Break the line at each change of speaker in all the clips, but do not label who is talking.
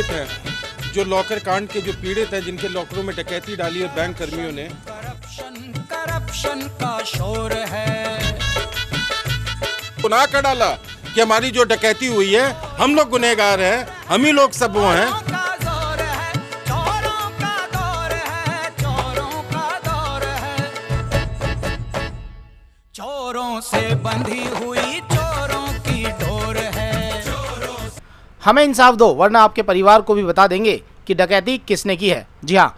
पीड़ित हैं, जो लॉकर कांड के जो पीड़ित हैं, जिनके लॉकरों में डकैती डाली है बैंक कर्मियों ने।
करप्शन का शोर है,
गुनाह कर डाला कि हमारी जो डकैती हुई है हम लोग गुनहगार हैं, हम ही लोग सब वो हैं।
चोरों से बंधी हुई चोरों की डोर है।
हमें इंसाफ दो, वरना आपके परिवार को भी बता देंगे कि डकैती किसने की है। जी हाँ,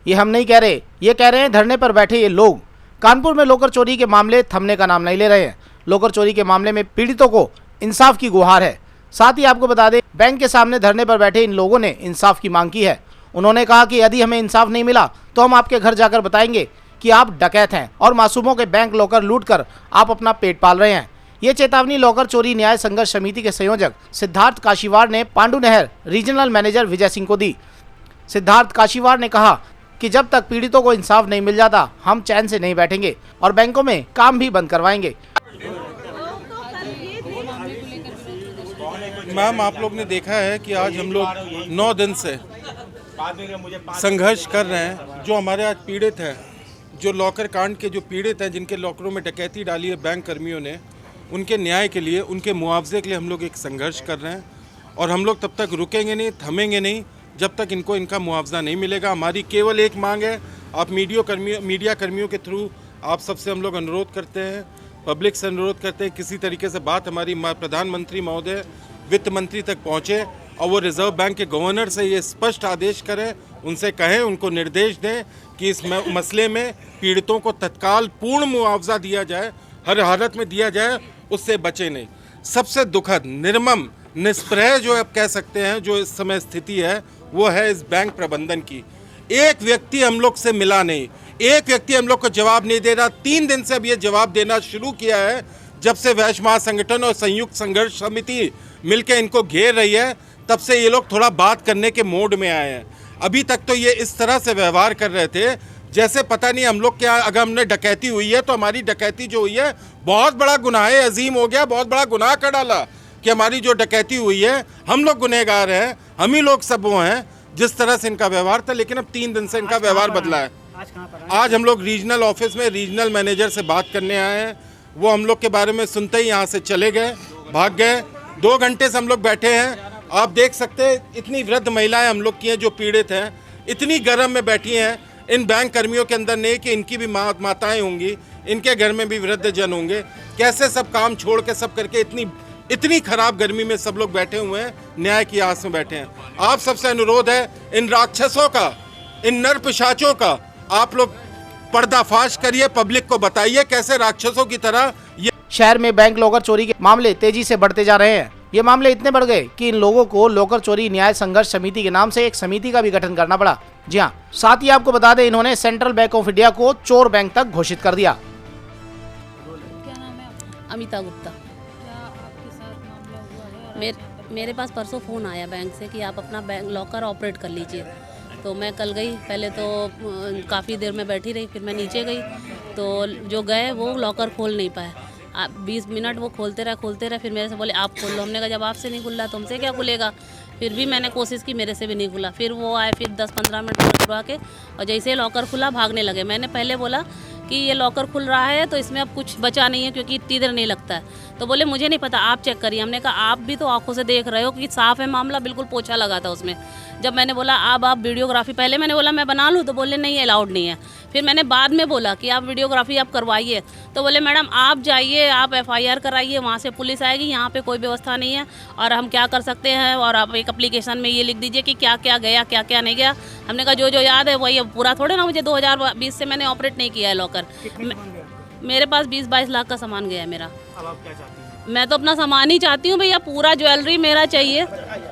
ये हम नहीं कह रहे, ये कह रहे हैं धरने पर बैठे ये लोग। कानपुर में लोकर चोरी के मामले थमने का नाम नहीं ले रहे हैं। लोकर चोरी के मामले में पीड़ितों को इंसाफ की गुहार है। साथ ही आपको बता दें, बैंक के सामने धरने पर बैठे इन लोगों ने इंसाफ की मांग की है। उन्होंने कहा कि यदि हमें इंसाफ नहीं मिला तो हम आपके घर जाकर बताएंगे कि आप डकैत हैं और मासूमों के बैंक लॉकर लूटकर आप अपना पेट पाल रहे हैं। ये चेतावनी लोकर चोरी न्याय संघर्ष समिति के संयोजक सिद्धार्थ काशीवार ने पांडु नहर रीजनल मैनेजर विजय सिंह को दी। सिद्धार्थ काशीवार ने कहा कि जब तक पीड़ितों को इंसाफ नहीं मिल जाता हम चैन से नहीं बैठेंगे और बैंकों में काम भी बंद करवाएंगे।
मैम, आप लोग ने देखा है कि आज हम लोग 9 दिन से संघर्ष कर रहे हैं। जो हमारे आज पीड़ित हैं, जो लॉकर कांड के जो पीड़ित हैं, जिनके लॉकरों में डकैती डाली है बैंक कर्मियों ने, उनके न्याय के लिए, उनके मुआवजे के लिए हम लोग एक संघर्ष कर रहे हैं। और हम लोग तब तक रुकेंगे नहीं, थमेंगे नहीं, जब तक इनको इनका मुआवजा नहीं मिलेगा। हमारी केवल एक मांग है, आप मीडिया कर्मियों के थ्रू आप सबसे हम लोग अनुरोध करते हैं, पब्लिक से अनुरोध करते हैं, किसी तरीके से बात हमारी प्रधानमंत्री महोदय, वित्त मंत्री तक पहुँचे और वो रिजर्व बैंक के गवर्नर से ये स्पष्ट आदेश करें, उनसे कहें, उनको निर्देश दें कि इस मसले में पीड़ितों को तत्काल पूर्ण मुआवजा दिया जाए, हर हालत में दिया जाए, उससे बचे नहीं। सबसे दुखद, निर्मम, निष्प्रह जो आप कह सकते हैं जो इस समय स्थिति है, वो है इस बैंक प्रबंधन की। एक व्यक्ति हम लोग से मिला नहीं, एक व्यक्ति हम लोग को जवाब नहीं दे रहा। 3 दिन से अब ये जवाब देना शुरू किया है, जब से वैश्य महासंगठन और संयुक्त संघर्ष समिति मिलकर इनको घेर रही है, तब से ये लोग थोड़ा बात करने के मोड में आए हैं। अभी तक तो ये इस तरह से व्यवहार कर रहे थे जैसे पता नहीं हम लोग क्या, अगर हमने डकैती हुई है तो हमारी डकैती जो हुई है बहुत बड़ा गुनाह अजीम हो गया, बहुत बड़ा गुनाह कर डाला कि हमारी जो डकैती हुई है हम लोग गुनहगार हैं, हम ही लोग सब वो हैं। जिस तरह से इनका व्यवहार था, लेकिन अब 3 दिन से इनका व्यवहार बदला है। आज हम लोग रीजनल ऑफिस में रीजनल मैनेजर से बात करने आए हैं। वो हम लोग के बारे में सुनते ही यहाँ से चले गए, भाग गए। 2 घंटे से हम लोग बैठे हैं। आप देख सकते हैं इतनी वृद्ध महिलाएं हम लोग की हैं जो पीड़ित हैं, इतनी गर्म में बैठी हैं। इन बैंक कर्मियों के अंदर नहीं कि इनकी भी माताएं होंगी, इनके घर में भी वृद्ध जन होंगे। कैसे सब काम छोड़ के सब करके इतनी खराब गर्मी में सब लोग बैठे हुए हैं, न्याय की आस में बैठे हैं। आप सबसे अनुरोध है, इन राक्षसों का, इन नर पिशाचों का आप लोग पर्दाफाश करिए, पब्लिक को बताइए कैसे राक्षसों की तरह ये।
शहर में बैंक लॉकर चोरी के मामले तेजी से बढ़ते जा रहे हैं। ये मामले इतने बढ़ गए कि इन लोगों को लोकर चोरी न्याय संघर्ष समिति के नाम से एक समिति का भी गठन करना पड़ा। जी हाँ, साथ ही आपको बता दें, इन्होंने सेंट्रल बैंक ऑफ इंडिया को चोर बैंक तक घोषित कर दिया।
क्या नाम है आपका? अमिता गुप्ता।
क्या आपके साथ मामला हुआ है?
मेरे पास परसों फ़ोन आया बैंक से कि आप अपना बैंक लॉकर ऑपरेट कर लीजिए। तो मैं कल गई, पहले तो काफ़ी देर में बैठी रही, फिर मैं नीचे गई तो जो गए वो लॉकर खोल नहीं पाए। 20 मिनट वो खोलते रहे, फिर मेरे से बोले आप खोल लो। हमने कहा जब आपसे नहीं खुल रहा तुमसे क्या खुलेगा। फिर भी मैंने कोशिश की, मेरे से भी नहीं खुला। फिर वो आए, फिर 10-15 मिनट खुलवा के, और जैसे लॉकर खुला भागने लगे। मैंने पहले बोला कि ये लॉकर खुल रहा है तो इसमें अब कुछ बचा नहीं है क्योंकि इतनी देर नहीं लगता है। तो बोले मुझे नहीं पता, आप चेक करिए। हमने कहा आप भी तो आंखों से देख रहे हो कि साफ़ है मामला, बिल्कुल पोछा लगा था उसमें। जब मैंने बोला अब आप वीडियोग्राफी, पहले मैंने बोला मैं बना लूँ, तो बोले नहीं अलाउड नहीं है। फिर मैंने बाद में बोला कि आप वीडियोग्राफी आप करवाइए, तो बोले मैडम आप जाइए, आप FIR कराइए, वहाँ से पुलिस आएगी, यहाँ पे कोई व्यवस्था नहीं है और हम क्या कर सकते हैं। और आप एक एप्लीकेशन में ये लिख दीजिए कि क्या क्या गया, क्या क्या नहीं गया। हमने कहा जो जो याद है वही, पूरा थोड़े ना, मुझे 2020 से मैंने ऑपरेट नहीं किया है लॉकर। मेरे पास 20-22 लाख का सामान गया है मेरा।
अब आप क्या चाहती हैं?
मैं तो अपना सामान ही चाहती हूँ भैया, पूरा ज्वेलरी मेरा चाहिए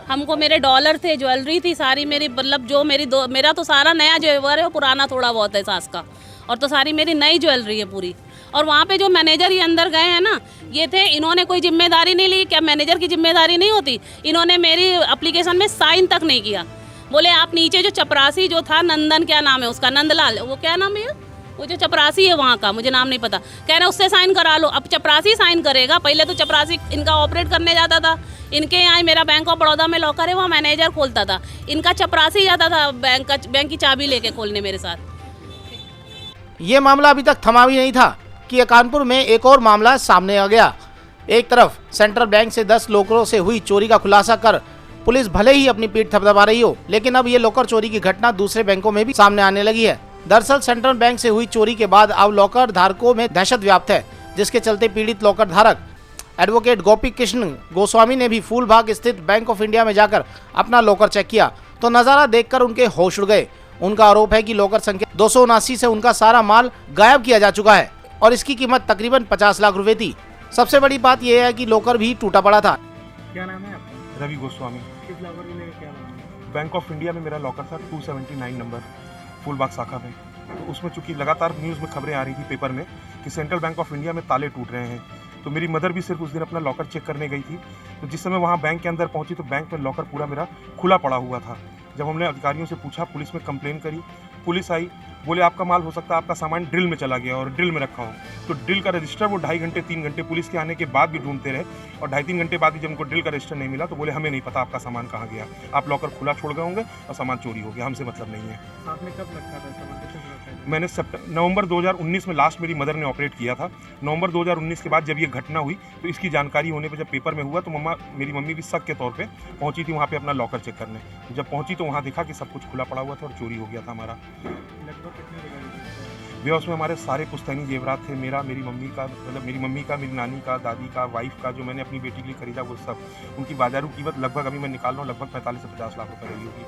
हमको। मेरे डॉलर थे, ज्वेलरी थी सारी मेरी, मतलब जो मेरा तो सारा नया जेवर है, वो पुराना थोड़ा बहुत है सास का, और तो सारी मेरी नई ज्वेलरी है पूरी। और वहाँ पे जो मैनेजर ये अंदर गए हैं ना, ये थे, इन्होंने कोई जिम्मेदारी नहीं ली। क्या मैनेजर की जिम्मेदारी नहीं होती? इन्होंने मेरी एप्लीकेशन में साइन तक नहीं किया। बोले आप नीचे जो चपरासी जो था, नंदन क्या नाम है उसका, नंदलाल, वो क्या नाम है, वो जो चपरासी है वहाँ का, मुझे नाम नहीं पता, कह रहे उससे साइन करा लो। अब चपरासी साइन करेगा, पहले तो चपरासी इनका ऑपरेट करने जाता था, इनके यहाँ मेरा बैंक ऑफ बड़ौदा में लॉकर है, वहाँ मैनेजर खोलता था, इनका चपरासी जाता था बैंक की चाबी लेके खोलने मेरे साथ।
ये मामला अभी तक थमा भी नहीं था कि कानपुर में एक और मामला सामने आ गया। एक तरफ सेंट्रल बैंक से 10 लॉकरों से हुई चोरी का खुलासा कर पुलिस भले ही अपनी पीठ थपथपा रही हो, लेकिन अब ये लॉकर चोरी की घटना दूसरे बैंकों में भी सामने आने लगी है। दरअसल सेंट्रल बैंक से हुई चोरी के बाद अब लॉकर धारकों में दहशत व्याप्त है, जिसके चलते पीड़ित लॉकर धारक एडवोकेट गोपी कृष्ण गोस्वामी ने भी फूलबाग स्थित बैंक ऑफ इंडिया में जाकर अपना लॉकर चेक किया तो नजारा देखकर उनके होश उड़ गए। उनका आरोप है कि लॉकर संख्या 279 से उनका सारा माल गायब किया जा चुका है और इसकी कीमत तकरीबन 50 लाख रुपए थी। सबसे बड़ी बात यह है कि लॉकर भी टूटा पड़ा था।
क्या नाम है आपका?
रवि गोस्वामी।
किस लॉकर में क्या नाम है?
बैंक ऑफ इंडिया में मेरा लॉकर था 279 नंबर फूलबाग शाखा में। तो उसमें चूंकि लगातार न्यूज़ में खबरें आ रही थी पेपर में कि सेंट्रल बैंक ऑफ इंडिया में ताले टूट रहे हैं, तो मेरी मदर भी सिर्फ उस दिन अपना लॉकर चेक करने गई थी। तो जिस समय वहाँ बैंक के अंदर पहुंची तो बैंक में लॉकर पूरा मेरा खुला पड़ा हुआ था। जब हमने अधिकारियों से पूछा, पुलिस में कंप्लेन करी, पुलिस आई, बोले आपका माल हो सकता है आपका सामान ड्रिल में चला गया और ड्रिल में रखा हो। तो ड्रिल का रजिस्टर वो 2.5 घंटे 3 घंटे पुलिस के आने के बाद भी ढूंढते रहे और 2.5-3 घंटे बाद भी जब उनको ड्रिल का रजिस्टर नहीं मिला तो बोले हमें नहीं पता आपका सामान कहाँ गया, आप लॉकर खुला छोड़ गए होंगे और सामान चोरी हो गया, हमसे मतलब नहीं है।
आपने कब रखा था सामान? कितने दिन रखा था?
मैंने नवंबर 2019 में लास्ट मेरी मदर ने ऑपरेट किया था। नवंबर 2019 के बाद जब ये घटना हुई तो इसकी जानकारी होने पर जब पेपर में हुआ तो मेरी मम्मी भी शक के तौर पे पहुंची थी वहाँ पे अपना लॉकर चेक करने। जब पहुंची तो वहाँ देखा कि सब कुछ खुला पड़ा हुआ था और चोरी हो गया था हमारा।
लगभग कितने दिन लगे?
भैया उसमें हमारे सारे पुश्तैनी जेवरात थे, मेरी मम्मी का, मतलब मेरी मम्मी का, मेरी नानी का, दादी का, वाइफ का, जो मैंने अपनी बेटी के लिए खरीदा वो सब। उनकी बाजारू कीमत लगभग अभी मैं निकाल रहा हूँ लगभग 45 से 50 लाख रुपए रही होगी।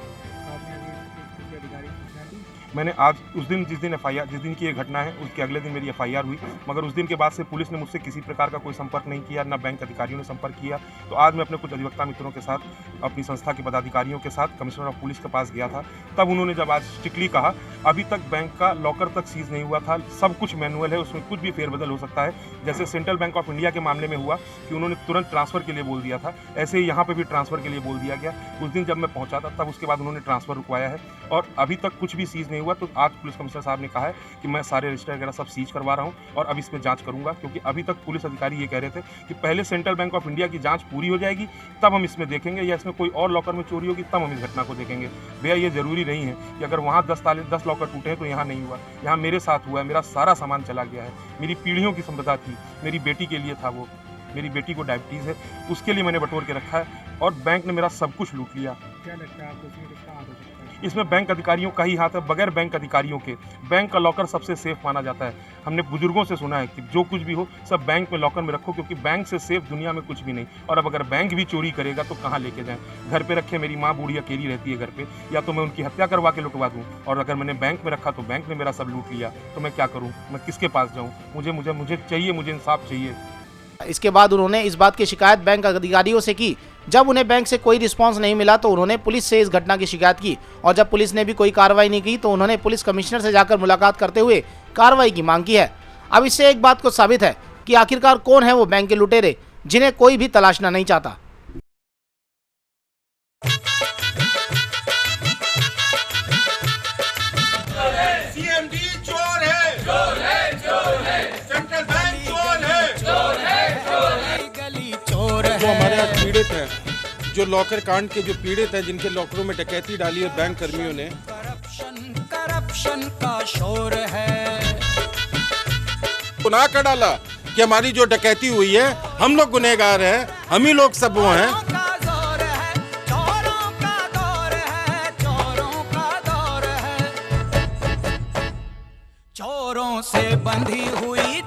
आपने अभी किसी अधिकारी को सूचना दी?
मैंने आज उस दिन जिस दिन की ये घटना है उसके अगले दिन मेरी FIR हुई, मगर उस दिन के बाद से पुलिस ने मुझसे किसी प्रकार का कोई संपर्क नहीं किया, ना बैंक अधिकारियों ने संपर्क किया। तो आज मैं अपने कुछ अधिवक्ता मित्रों के साथ अपनी संस्था के पदाधिकारियों के साथ कमिश्नर ऑफ पुलिस के पास गया था। तब उन्होंने जब आज स्ट्रिक्टली कहा अभी तक बैंक का लॉकर तक सीज नहीं हुआ था, सब कुछ मैनुअल है, उसमें कुछ भी फेरबदल हो सकता है। जैसे सेंट्रल बैंक ऑफ इंडिया के मामले में हुआ कि उन्होंने तुरंत ट्रांसफर के लिए बोल दिया था, ऐसे ही यहाँ पर भी ट्रांसफर के लिए बोल दिया गया। उस दिन जब मैं पहुँचा था तब उसके बाद उन्होंने ट्रांसफर रुकवाया है और अभी तक कुछ भी सीज नहीं हुआ। तो आज पुलिस कमिश्नर साहब ने कहा है कि मैं सारे रजिस्टर वगैरह सब सीज करवा रहा हूं और अब इसमें जांच करूंगा, क्योंकि अभी तक पुलिस अधिकारी ये कह रहे थे कि पहले सेंट्रल बैंक ऑफ इंडिया की जांच पूरी हो जाएगी तब हम इसमें देखेंगे, या इसमें कोई और लॉकर में चोरी होगी तब हम इस घटना को देखेंगे। भैया ये जरूरी नहीं है कि अगर वहाँ 10 लॉकर टूटे हैं तो यहाँ नहीं हुआ, यहाँ मेरे साथ हुआ है, मेरा सारा सामान चला गया है, मेरी पीढ़ियों की संपदा थी, मेरी बेटी के लिए था वो, मेरी बेटी को डायबिटीज़ है उसके लिए मैंने बटोर के रखा है और बैंक ने मेरा सब कुछ लूट लिया।
क्या लगता है आपको इसमें किसका हाथ हो सकता है?
इसमें बैंक अधिकारियों का ही हाथ है। बगैर बैंक अधिकारियों के बैंक का लॉकर सबसे सेफ माना जाता है। हमने बुजुर्गों से सुना है कि जो कुछ भी हो सब बैंक में लॉकर में रखो, क्योंकि बैंक से सेफ दुनिया में कुछ भी नहीं। और अब अगर बैंक भी चोरी करेगा तो कहाँ लेके जाएं? घर पे रखे, मेरी माँ बूढ़ी अकेली रहती है घर पे, या तो मैं उनकी हत्या करवा के लुटवा दूँ, और अगर मैंने बैंक में रखा तो बैंक ने मेरा सब लूट लिया, तो मैं क्या करूँ? मैं किसके पास जाऊँ? मुझे चाहिए, मुझे इंसाफ चाहिए।
इसके बाद उन्होंने इस बात की शिकायत बैंक अधिकारियों से की। जब उन्हें बैंक से कोई रिस्पांस नहीं मिला तो उन्होंने पुलिस से इस घटना की शिकायत की और जब पुलिस ने भी कोई कार्रवाई नहीं की तो उन्होंने पुलिस कमिश्नर से जाकर मुलाकात करते हुए कार्रवाई की मांग की है। अब इससे एक बात को साबित है कि आखिरकार कौन है वो बैंक के लुटेरे जिन्हें कोई भी तलाशना नहीं चाहता।
जो हमारे यहाँ पीड़ित हैं, जो लॉकर कांड के जो पीड़ित हैं, जिनके लॉकरों में डकैती डाली है बैंक कर्मियों ने,
करप्शन का शोर है।
गुनाह कर डाला कि हमारी जो डकैती हुई है हम लोग गुनहगार हैं, हम ही लोग सब वो हैं।
चोरों से बंधी हुई